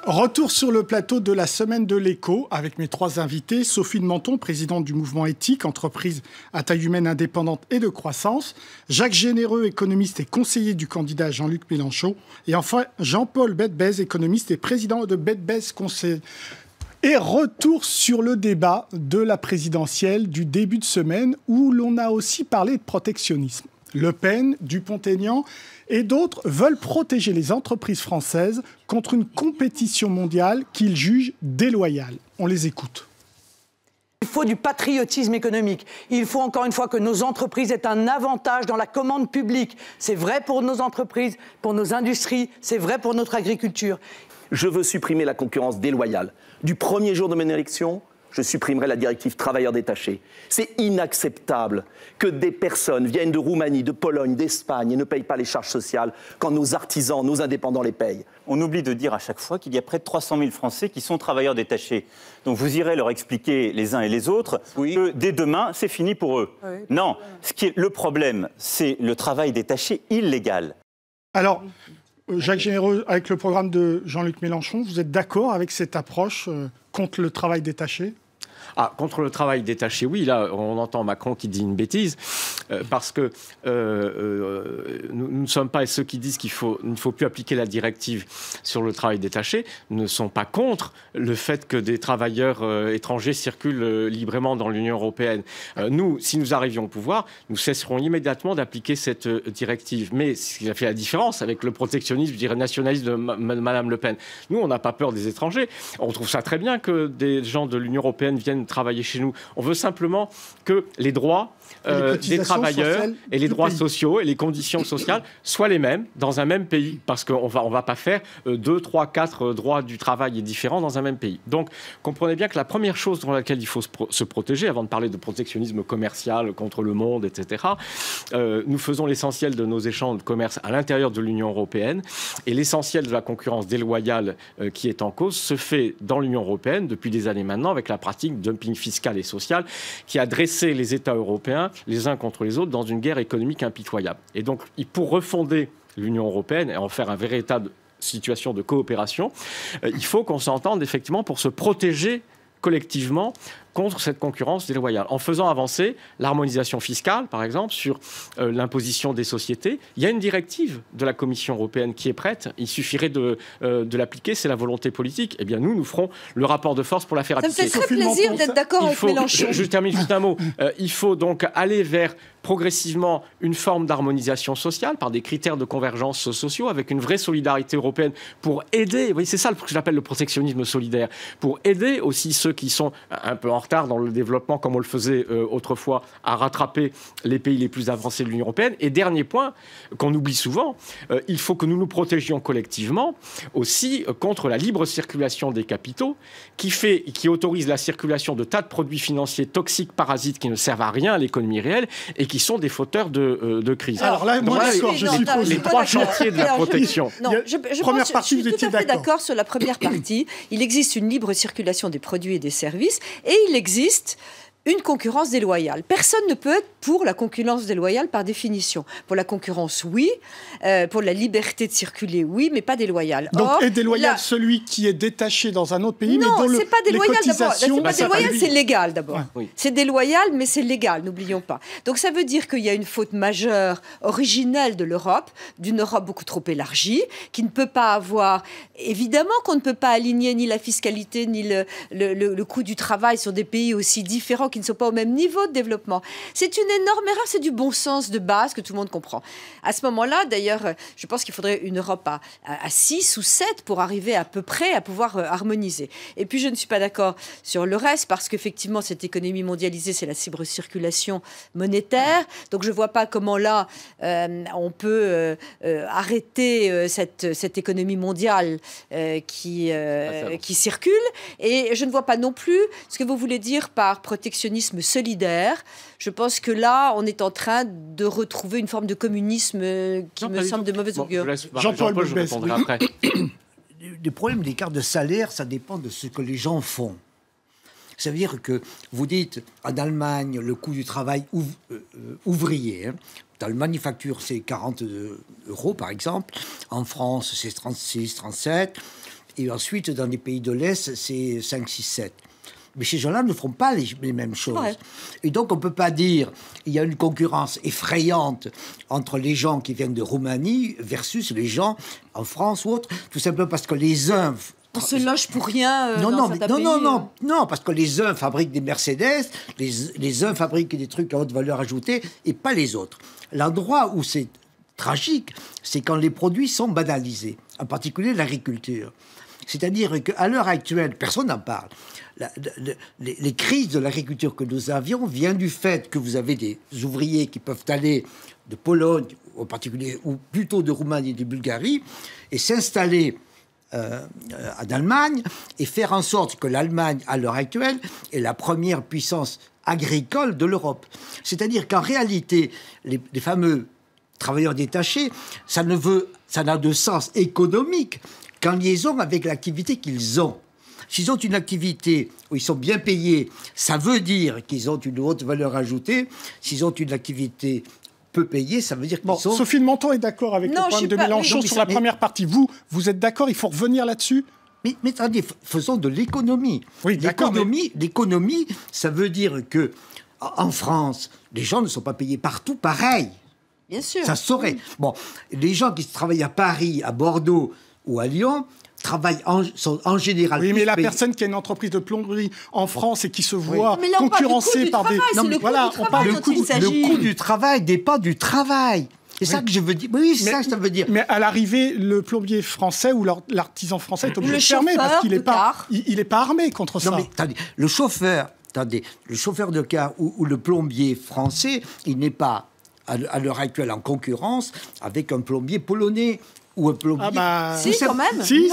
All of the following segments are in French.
Retour sur le plateau de la semaine de l'écho avec mes trois invités. Sophie de Menton, présidente du mouvement éthique, entreprise à taille humaine indépendante et de croissance. Jacques Généreux, économiste et conseiller du candidat Jean-Luc Mélenchon. Et enfin, Jean-Paul Betbez, économiste et président de Betbez Conseil. Et retour sur le débat de la présidentielle du début de semaine où l'on a aussi parlé de protectionnisme. Le Pen, Dupont-Aignan et d'autres veulent protéger les entreprises françaises contre une compétition mondiale qu'ils jugent déloyale. On les écoute. Il faut du patriotisme économique. Il faut encore une fois que nos entreprises aient un avantage dans la commande publique. C'est vrai pour nos entreprises, pour nos industries, c'est vrai pour notre agriculture. Je veux supprimer la concurrence déloyale. Du premier jour de mon élection, je supprimerai la directive travailleurs détachés. C'est inacceptable que des personnes viennent de Roumanie, de Pologne, d'Espagne et ne payent pas les charges sociales quand nos artisans, nos indépendants les payent. On oublie de dire à chaque fois qu'il y a près de 300 000 Français qui sont travailleurs détachés. Donc vous irez leur expliquer les uns et les autres que dès demain, c'est fini pour eux. Oui. Non, le problème, c'est le travail détaché illégal. Alors, Jacques Généreux, avec le programme de Jean-Luc Mélenchon, vous êtes d'accord avec cette approche contre le travail détaché ? Contre le travail détaché, oui. Là, on entend Macron qui dit une bêtise, parce que nous ne sommes pas ceux qui disent qu'il ne faut plus appliquer la directive sur le travail détaché, ne sont pas contre le fait que des travailleurs étrangers circulent librement dans l'Union européenne. Nous, si nous arrivions au pouvoir, nous cesserons immédiatement d'appliquer cette directive. Mais ce qui a fait la différence avec le protectionnisme, je dirais nationaliste de Madame Le Pen, nous, on n'a pas peur des étrangers. On trouve ça très bien que des gens de l'Union européenne viennent travailler chez nous. On veut simplement que les droits des travailleurs et les droits sociaux et les conditions sociales soient les mêmes dans un même pays, parce qu'on va pas faire 2, 3, 4 droits du travail différents dans un même pays. Donc, comprenez bien que la première chose dans laquelle il faut se protéger, avant de parler de protectionnisme commercial contre le monde, etc., nous faisons l'essentiel de nos échanges de commerce à l'intérieur de l'Union européenne, et l'essentiel de la concurrence déloyale qui est en cause se fait dans l'Union européenne depuis des années maintenant, avec la pratique de dumping fiscal et social qui a dressé les États européens les uns contre les autres dans une guerre économique impitoyable. Et donc, pour refonder l'Union européenne et en faire une véritable situation de coopération, il faut qu'on s'entende effectivement pour se protéger collectivement contre cette concurrence déloyale, en faisant avancer l'harmonisation fiscale, par exemple, sur l'imposition des sociétés. Il y a une directive de la Commission européenne qui est prête. Il suffirait de l'appliquer, c'est la volonté politique. Eh bien, nous ferons le rapport de force pour la faire appliquer. Ça me fait très plaisir d'être d'accord avec Mélenchon. Je termine juste un mot. Il faut donc aller vers progressivement une forme d'harmonisation sociale par des critères de convergence sociaux avec une vraie solidarité européenne pour aider, oui, c'est ça que j'appelle le protectionnisme solidaire, pour aider aussi ceux qui sont un peu en retard dans le développement, comme on le faisait autrefois, à rattraper les pays les plus avancés de l'Union européenne. Et dernier point qu'on oublie souvent, il faut que nous nous protégions collectivement aussi contre la libre circulation des capitaux qui autorise la circulation de tas de produits financiers toxiques, parasites, qui ne servent à rien à l'économie réelle et qui sont des fauteurs de crise. Alors là, moi, d'accord, je suppose. Les trois chantiers de la protection. Non, je suis tout à fait d'accord sur la première partie. Il existe une libre circulation des produits et des services, et il existe une concurrence déloyale. Personne ne peut être pour la concurrence déloyale par définition. Pour la concurrence, oui. Pour la liberté de circuler, oui, mais pas déloyale. Donc, est déloyal celui qui est détaché dans un autre pays, non, mais dont c'est pas déloyal d'abord. C'est pas déloyal, c'est légal d'abord. Ouais, oui. C'est déloyal, mais c'est légal, n'oublions pas. Donc ça veut dire qu'il y a une faute majeure, originelle de l'Europe, d'une Europe beaucoup trop élargie, qui ne peut pas avoir... Évidemment qu'on ne peut pas aligner ni la fiscalité, ni le coût du travail sur des pays aussi différents qui ne sont pas au même niveau de développement. C'est une énorme erreur, c'est du bon sens de base que tout le monde comprend. À ce moment-là, d'ailleurs, je pense qu'il faudrait une Europe à 6 ou 7 pour arriver à peu près à pouvoir harmoniser. Et puis, je ne suis pas d'accord sur le reste, parce qu'effectivement, cette économie mondialisée, c'est la libre circulation monétaire. Donc, je ne vois pas comment là, on peut arrêter cette économie mondiale qui circule. Et je ne vois pas non plus ce que vous voulez dire par protectionnisme solidaire. Je pense que là, on est en train de retrouver une forme de communisme qui me semble de mauvaise augure. Jean-Paul, je répondrai après. Le problème des cartes de salaire, ça dépend de ce que les gens font. Ça veut dire que vous dites, en Allemagne, le coût du travail ouvrier, hein, dans le manufacture, c'est 40 euros, par exemple. En France, c'est 36, 37. Et ensuite, dans les pays de l'Est, c'est 5, 6, 7. Mais ces gens-là ne feront pas les mêmes choses. Ouais. Et donc, on ne peut pas dire qu'il y a une concurrence effrayante entre les gens qui viennent de Roumanie versus les gens en France ou autre, tout simplement parce que les uns... On se loge pour rien Non, dans non, certains mais, pays. non, parce que les uns fabriquent des Mercedes, les uns fabriquent des trucs à haute valeur ajoutée, et pas les autres. L'endroit où c'est tragique, c'est quand les produits sont banalisés, en particulier l'agriculture. C'est-à-dire qu'à l'heure actuelle, personne n'en parle. Les crises de l'agriculture que nous avions viennent du fait que vous avez des ouvriers qui peuvent aller de Pologne, en particulier, ou plutôt de Roumanie et de Bulgarie, et s'installer en Allemagne et faire en sorte que l'Allemagne, à l'heure actuelle, est la première puissance agricole de l'Europe. C'est-à-dire qu'en réalité, les fameux travailleurs détachés, ça n'a de sens économique qu'en liaison avec l'activité qu'ils ont. S'ils ont une activité où ils sont bien payés, ça veut dire qu'ils ont une haute valeur ajoutée. S'ils ont une activité peu payée, ça veut dire qu'ils sont... Sophie de Menton est d'accord avec le point de Mélenchon sur la première partie. Vous êtes d'accord? Il faut revenir là-dessus? Mais attendez, faisons de l'économie. Oui, d'accord. L'économie, ça veut dire que en France, les gens ne sont pas payés partout pareil. Bien sûr. Ça saurait. Bon, les gens qui travaillent à Paris, à Bordeaux ou à Lyon sont en général... Oui, mais la payés. personne qui a une entreprise de plomberie en France et qui se voit concurrencée par des... Le coût du travail dépend du travail. C'est ça que je veux dire. Oui, c'est ça que ça veut dire. Mais à l'arrivée, le plombier français ou l'artisan français est obligé de fermer parce qu'il n'est pas armé contre ça. Non, mais attendez, le chauffeur de car ou le plombier français, il n'est pas à l'heure actuelle en concurrence avec un plombier polonais. Ou un plombier. Si, quand même. Si,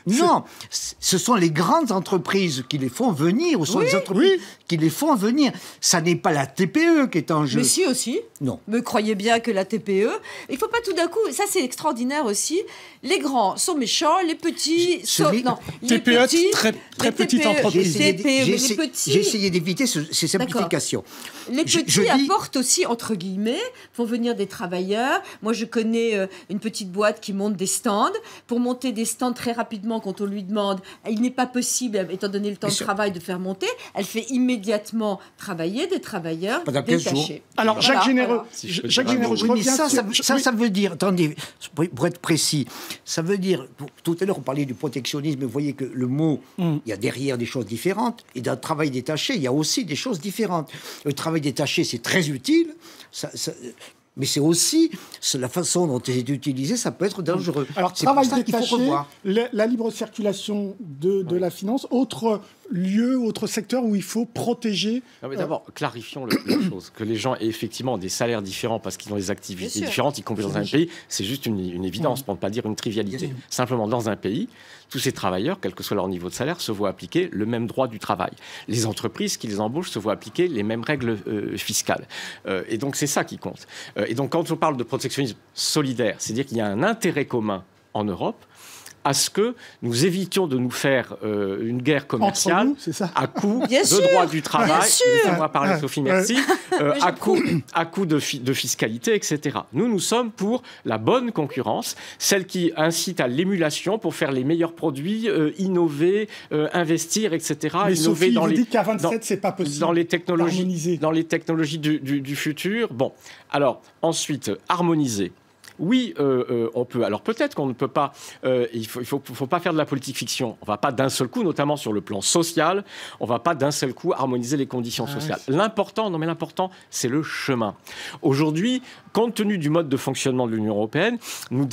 non, ce sont les grandes entreprises qui les font venir, ou sont les entreprises qui les font venir. Ça n'est pas la TPE qui est en jeu. Mais si aussi. Non. Mais croyez bien que la TPE, il ne faut pas tout d'un coup, ça c'est extraordinaire aussi, les grands sont méchants, les petits sont... Non, les TPE, petits, très petite entreprise. J'ai essayé d'éviter ces simplifications. Les petits apportent aussi, entre guillemets, font venir des travailleurs. Moi, je connais une petite boîte qui monte des stands. Pour monter des stands très rapidement, quand on lui demande, il n'est pas possible, étant donné le temps de travail, de faire monter, elle fait immédiatement travailler des travailleurs détachés. Alors, Jacques Généreux, je reviens... Ça veut dire, attendez, pour être précis, ça veut dire, tout à l'heure on parlait du protectionnisme, vous voyez que le mot, il y a derrière des choses différentes, et dans le travail détaché, il y a aussi des choses différentes. Le travail détaché, c'est très utile, mais c'est aussi la façon dont c'est utilisé, ça peut être dangereux. Alors, travail détaché, la libre circulation de la finance, autre lieu, autre secteur où il faut protéger... Non, mais d'abord, clarifions la chose. Que les gens aient effectivement des salaires différents parce qu'ils ont des activités différentes, y compris dans un pays, c'est juste une évidence, pour ne pas dire une trivialité. Simplement, dans un pays, tous ces travailleurs, quel que soit leur niveau de salaire, se voient appliquer le même droit du travail. Les entreprises qui les embauchent se voient appliquer les mêmes règles fiscales. Et donc, c'est ça qui compte. Et donc, quand on parle de protectionnisme solidaire, c'est-à-dire qu'il y a un intérêt commun en Europe à ce que nous évitions de nous faire une guerre commerciale à coup de droit du travail, on va parler Sophie, merci, à coup de fiscalité, etc. Nous sommes pour la bonne concurrence, celle qui incite à l'émulation pour faire les meilleurs produits, innover, investir, etc. Mais Sophie, vous dites qu'à 27, c'est pas possible dans les technologies du futur. Bon, alors, ensuite, harmoniser. Oui, on peut. Alors peut-être qu'on ne peut pas. Il faut pas faire de la politique fiction. On ne va pas d'un seul coup, notamment sur le plan social, on ne va pas d'un seul coup harmoniser les conditions sociales. L'important, c'est le chemin. Aujourd'hui, compte tenu du mode de fonctionnement de l'Union européenne, nous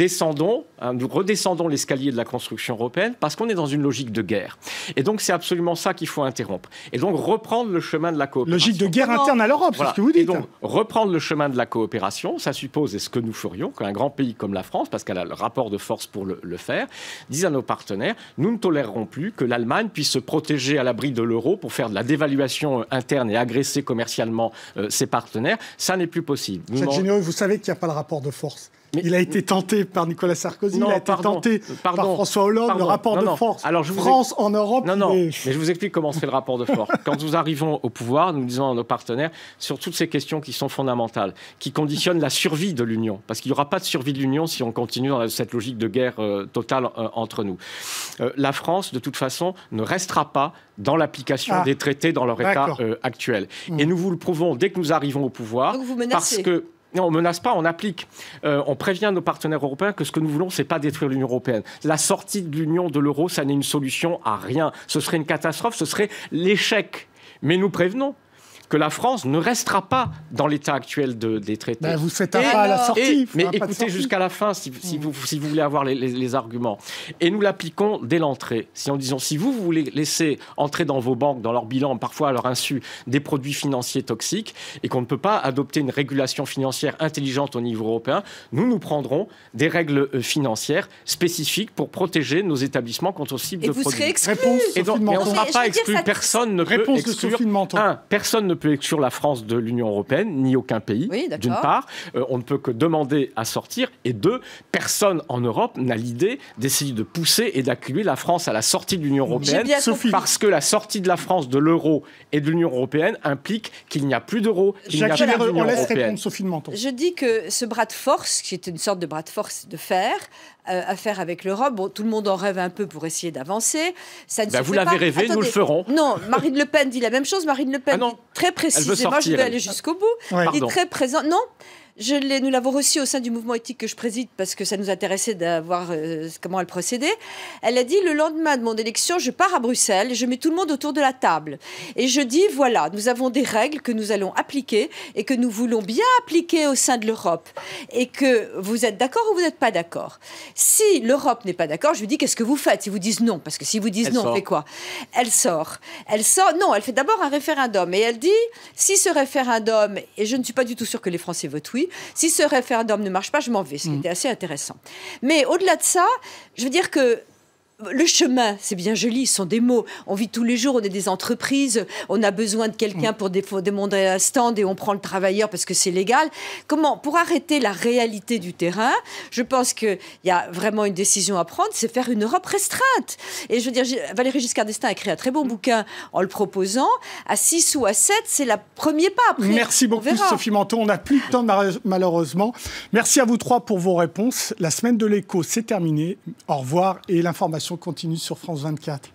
redescendons l'escalier de la construction européenne parce qu'on est dans une logique de guerre. Et donc c'est absolument ça qu'il faut interrompre. Et donc reprendre le chemin de la coopération. Logique de guerre interne à l'Europe, c'est ce que vous dites. Et donc reprendre le chemin de la coopération, ça suppose, et ce que nous ferions, qu'un grand pays comme la France, parce qu'elle a le rapport de force pour le faire, disent à nos partenaires, nous ne tolérerons plus que l'Allemagne puisse se protéger à l'abri de l'euro pour faire de la dévaluation interne et agresser commercialement ses partenaires. Ça n'est plus possible. Jacques Généreux, vous savez qu'il n'y a pas le rapport de force. Il a été tenté par Nicolas Sarkozy, il a été tenté par François Hollande, le rapport de force. Alors, France en Europe. Mais je vous explique comment se fait le rapport de force. Quand nous arrivons au pouvoir, nous disons à nos partenaires sur toutes ces questions qui sont fondamentales, qui conditionnent la survie de l'Union. Parce qu'il n'y aura pas de survie de l'Union si on continue dans cette logique de guerre totale entre nous. La France, de toute façon, ne restera pas dans l'application des traités dans leur état actuel. Et nous vous le prouvons dès que nous arrivons au pouvoir. Donc vous menacez. Parce que non, on ne menace pas, on applique. On prévient nos partenaires européens que ce que nous voulons, ce n'est pas détruire l'Union européenne. La sortie de l'Union, de l'euro, ça n'est une solution à rien. Ce serait une catastrophe, ce serait l'échec. Mais nous prévenons que la France ne restera pas dans l'état actuel des traités. Vous faites un pas à la sortie. Mais écoutez jusqu'à la fin si vous voulez avoir les arguments. Et nous l'appliquons dès l'entrée. En disant, si vous voulez laisser entrer dans vos banques, dans leur bilan, parfois à leur insu, des produits financiers toxiques, et qu'on ne peut pas adopter une régulation financière intelligente au niveau européen, nous prendrons des règles financières spécifiques pour protéger nos établissements contre ce type de produits. Et vous serez exclus. Mais on ne sera pas exclu. Personne ne peut exclure. Personne ne peut exclure la France de l'Union européenne, ni aucun pays, d'une part. On ne peut que demander à sortir. Et deux, personne en Europe n'a l'idée d'essayer de pousser et d'acculer la France à la sortie de l'Union européenne. Parce que la sortie de la France de l'euro et de l'Union européenne implique qu'il n'y a plus d'euro, qu'il n'y a plus d'Union européenne. Je dis que ce bras de force, qui est une sorte de bras de force de fer, à faire avec l'Europe. Bon, tout le monde en rêve un peu pour essayer d'avancer. Ça ne se vous fait l'avez pas. rêvé, nous le ferons. Non, Marine Le Pen dit la même chose. Marine Le Pen dit très précisément, je vais aller jusqu'au bout, dit très présent. Non, nous l'avons reçue au sein du mouvement éthique que je préside parce que ça nous intéressait d'avoir comment elle procédait. Elle a dit, le lendemain de mon élection, je pars à Bruxelles, je mets tout le monde autour de la table. Et je dis, voilà, nous avons des règles que nous allons appliquer et que nous voulons bien appliquer au sein de l'Europe. Et que vous êtes d'accord ou vous n'êtes pas d'accord. Si l'Europe n'est pas d'accord, je lui dis, qu'est-ce que vous faites? Ils vous disent non. Parce que si vous disent non, on fait quoi? Elle sort. Non, elle fait d'abord un référendum. Et elle dit, si ce référendum, et je ne suis pas du tout sûre que les Français votent oui, si ce référendum ne marche pas, je m'en vais, ce qui était assez intéressant. Mais au-delà de ça, je veux dire que le chemin, c'est bien joli, ce sont des mots. On vit tous les jours, on est des entreprises, on a besoin de quelqu'un pour demander un stand et on prend le travailleur parce que c'est légal. Pour arrêter la réalité du terrain, je pense qu'il y a vraiment une décision à prendre, c'est faire une Europe restreinte. Et je veux dire, Valéry Giscard d'Estaing a écrit un très bon bouquin en le proposant. À 6 ou à 7, c'est le premier pas. Après, merci beaucoup Sophie Menton, on n'a plus de temps malheureusement. Merci à vous trois pour vos réponses. La semaine de l'écho, c'est terminé. Au revoir et l'information continue sur France 24.